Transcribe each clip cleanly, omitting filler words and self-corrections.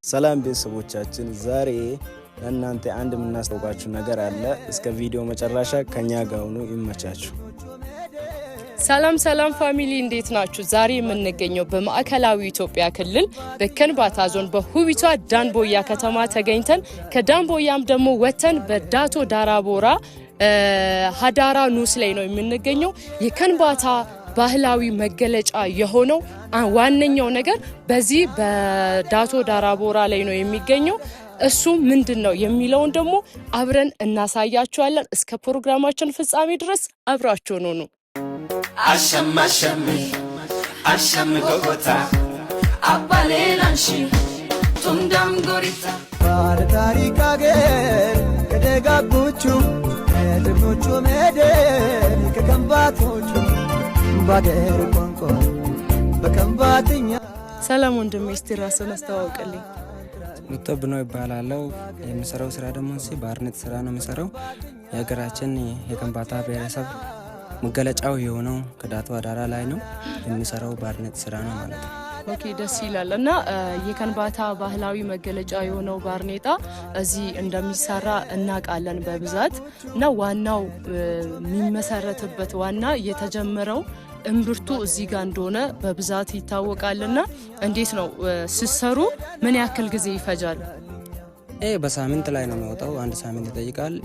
ሰላም ቤተሰቦቻችን ዛሬ ለእናንተ አንድ የምናስተዋውቃችሁ ነገር አለ። እስከ ቪዲዮ መጨረሻ ከኛ ጋር ሁኑ። ይመቻችሁ። ሰላም ፋሚሊ እንዴት ናችሁ? ዛሬ የምንገኘው በማዕከላዊ ኢትዮጵያ ክልል በከንባታ ዞን በሁቢቷ ዳንቦያ ከተማ ተገኝተን ከዳንቦያም ደግሞ ወተን በዳቶ ዳራቦራ ሀዳራ ኑስ ላይ ነው የምንገኘው። የከንባታ ባህላዊ መገለጫ የሆነው ዋነኛው ነገር በዚህ በዳቶ ዳራቦራ ላይ ነው የሚገኘው። እሱ ምንድነው የሚለውን ደግሞ አብረን እናሳያችኋለን። እስከ ፕሮግራማችን ፍጻሜ ድረስ አብራችሁን ሁኑ። አሸም ጎጎታ አባሌላንሺ ቱንዳም ጎሪታ ታሪክ አገር ከደጋጎቹ ከድኖቹ መደን ከከንባቶቹ ባገር ቋንቋ በከንባትኛ። ሰላም ወንድሜ፣ እስቲ ራስን አስተዋውቅልኝ። ሙተብኖ ይባላለው። የምሰራው ስራ ደግሞ ባርኔት ስራ ነው የምሰራው። የሀገራችን የከንባታ ብሔረሰብ መገለጫው የሆነው ከዳቶ ዳራ ላይ ነው የሚሰራው ባርኔት ስራ ነው ማለት ነው። ኦኬ ደስ ይላል። እና የከንባታ ባህላዊ መገለጫ የሆነው ባርኔጣ እዚህ እንደሚሰራ እናውቃለን በብዛት እና ዋናው የሚመሰረትበት ዋና የተጀመረው እምብርቱ እዚህ ጋር እንደሆነ በብዛት ይታወቃልና እንዴት ነው ሲሰሩ? ምን ያክል ጊዜ ይፈጃል? በሳምንት ላይ ነው የሚወጣው። አንድ ሳምንት ይጠይቃል።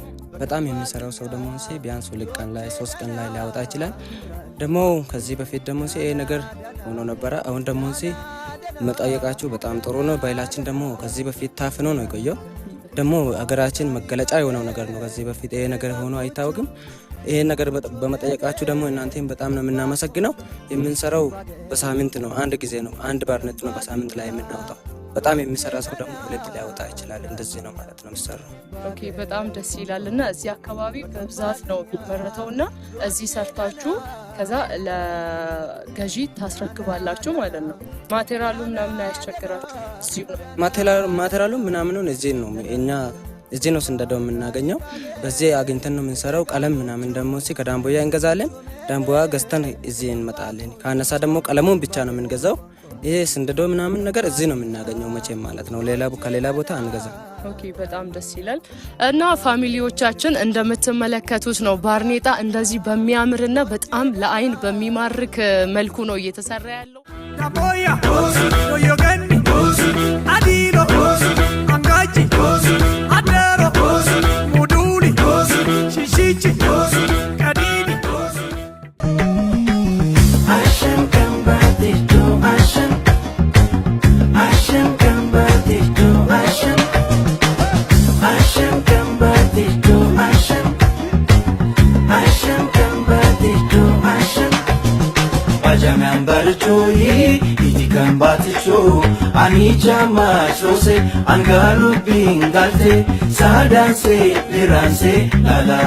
በጣም የሚሰራው ሰው ደግሞ ቢያንስ 2 ቀን ላይ 3 ቀን ላይ ሊያወጣ ይችላል። ደግሞ ከዚህ በፊት ደግሞ ይሄ ነገር ሆኖ ነበረ። አሁን ደግሞ መጠየቃችሁ በጣም ጥሩ ነው። ባይላችን ደግሞ ከዚህ በፊት ታፍኖ ነው የቆየው። ደግሞ ሀገራችን መገለጫ የሆነው ነገር ነው። ከዚህ በፊት ይሄ ነገር ሆኖ አይታወቅም። ይሄ ነገር በመጠየቃችሁ ደግሞ እናንተም በጣም ነው የምናመሰግነው። የምንሰራው በሳምንት ነው፣ አንድ ጊዜ ነው፣ አንድ ባርኔት ነው በሳምንት ላይ የምናወጣው። በጣም የሚሰራ ሰው ደግሞ 2 ሊያወጣ ይችላል። እንደዚህ ነው ማለት ነው የሚሰራው። ኦኬ በጣም ደስ ይላል። እና እዚህ አካባቢ በብዛት ነው የሚመረተውና እዚህ ሰርታችሁ ከዛ ለገዢ ታስረክባላችሁ ማለት ነው። ማቴሪያሉ ምናምን አያስቸግራችሁ? ማቴሪያሉ ምናምኑን እዚህ ነው እኛ እዚህ ነው ስንደደው የምናገኘው። በዚህ አግኝተን ነው የምንሰራው። ቀለም ምናምን ደግሞ ከዳንቦያ እንገዛለን። ዳንቦያ ገዝተን እዚህ እንመጣለን። ካነሳ ደግሞ ቀለሙን ብቻ ነው የምንገዛው። ይሄ ስንደደው ምናምን ነገር እዚህ ነው የምናገኘው መቼም ማለት ነው። ከሌላ ቦታ አንገዛም። ኦኬ በጣም ደስ ይላል። እና ፋሚሊዎቻችን እንደምትመለከቱት ነው ባርኔጣ እንደዚህ በሚያምርና በጣም ለአይን በሚማርክ መልኩ ነው እየተሰራ ያለው። Anichama chose angalu bingalte sadanse liranse lala.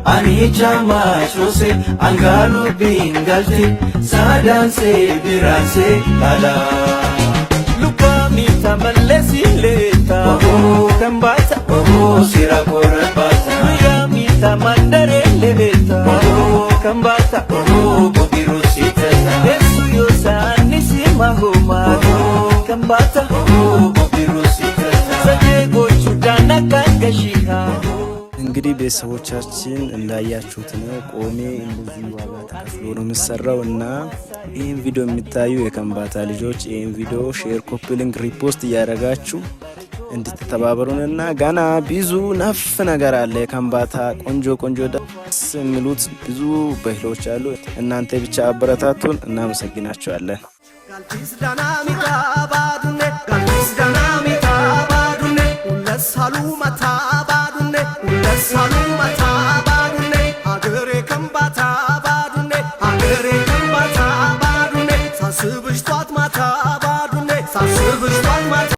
Anichama chose angalu bingalte sadanse liranse lala. Lukami tamalesi leta oh kambata oh sirakora bata. Lukami tamandare leta oh kambata oh bobirusita. Yesu yosani simahoma kambata bobirusita. Sajegochu dana kangashiha. እንግዲህ ቤተሰቦቻችን እንዳያችሁት ነው ቆሜ እንደዚህ ዋጋ ተከፍሎ ነው የሚሰራው። እና ይሄን ቪዲዮ የሚታዩ የከንባታ ልጆች ይሄን ቪዲዮ ሼር፣ ኮፒ ሊንክ፣ ሪፖስት እያደረጋችሁ እንድትተባበሩንና ገና ብዙ ነፍ ነገር አለ። የከንባታ ቆንጆ ደስ የሚሉት ብዙ ባህሎች አሉ። እናንተ ብቻ አበረታቱን። እናመሰግናችኋለን።